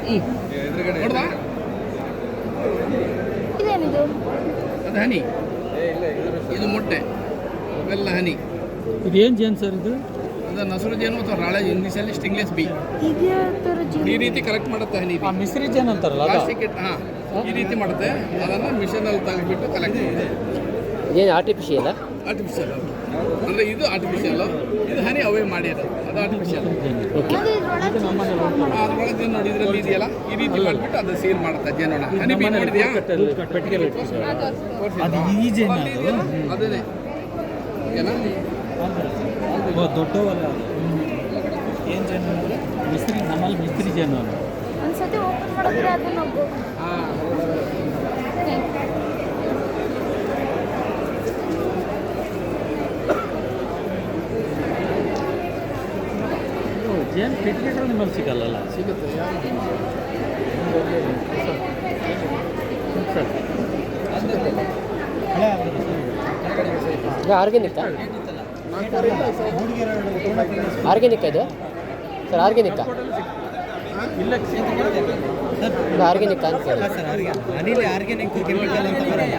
ನೋಡ್ದಾ ಇದೇನಿದು? ಅದು ಹನಿ, ಇದು ಮೊಟ್ಟೆ, ಇವೆಲ್ಲ ಹನಿ. ಇದೇನು ಜೇನು ಸರ್ ಇದು? ಅದು ನಸರು ಜೇನು ಅಥವಾ ರಾಳೆ, ಇಂಗ್ಲೀಷಲ್ಲಿ ಸ್ಟಿಂಗ್ಲೆಸ್ ಬಿ. ಇದೇ ಥರ ಈ ರೀತಿ ಕಲೆಕ್ಟ್ ಮಾಡುತ್ತೆ ಹನಿ ಬಿ. ಮಿಸ್ರಿ ಜೇನು ಅಂತಾರಲ್ಲ ಅದು? ಪ್ಲಾಸ್ಟಿಕ್ ಹಾಂ, ಈ ರೀತಿ ಮಾಡುತ್ತೆ. ಅದನ್ನು ಮಿಷನಲ್ಲಿ ತೆಗೆದುಬಿಟ್ಟು ಕಲೆಕ್ಟ್ ಮಾಡುತ್ತೆ. ಏನು ಆರ್ಟಿಫಿಷಿಯಲ್ಲ? ಆರ್ಟಿಫಿಷಿಯಲ್ ಅಂದರೆ ಇದು ಆರ್ಟಿಫಿಷಿಯಲ್, ಇದು ಹನಿ ಅವೇ ಮಾಡಿರೋದು, ಅದು ಆರ್ಟಿಫಿಷಿಯಲ್. ಅದ್ರೊಳಗೆ ಜೇನು ನೋಡಿ, ಇದರಲ್ಲಿ ಇದೆಯಲ್ಲ, ಈ ರೀತಿ ಮಾಡಿಬಿಟ್ಟು ಅದು ಸೀಲ್ ಮಾಡುತ್ತೆ ಜೇನೋಣ. ಹನಿ ಬಿ ನೋಡಿದ್ಯಾ? ಅದು ಈ ಜೇನು ಅದೇ ಏನ ದೊಡ್ಡವಲ್ಲ. ಏನು ಜೇನು ಅಂದರೆ ಮಿಸ್ರಿ, ನಮ್ಮಲ್ಲಿ ಮಿಸ್ರಿ ಜೇನು ಅಂತ. ಒಂದ್ಸತಿ ಓಪನ್ ಮಾಡಿದ್ರೆ ಅದು ನಗು. ಜೇನು ಪೆಟ್ಟಿಗೆಗಳು ನಿಮ್ಮಲ್ಲಿ ಸಿಗಲ್ಲ? ಸಿಗುತ್ತೆ. ಆರ್ಗ್ಯಾನಿಕ್ ಆರ್ಗ್ಯಾನಿಕ್ ಇದು ಸರ್? ಆರ್ಗ್ಯಾನಿಕ್ ಆರ್ಗ್ಯಾನಿಕ್ ಅಂತ ಸರ್? ಆರ್ಗ್ಯಾನಿಕ್ ಕೆಮಿಕಲ್ ಅಂತ ಬರಲ್ಲ.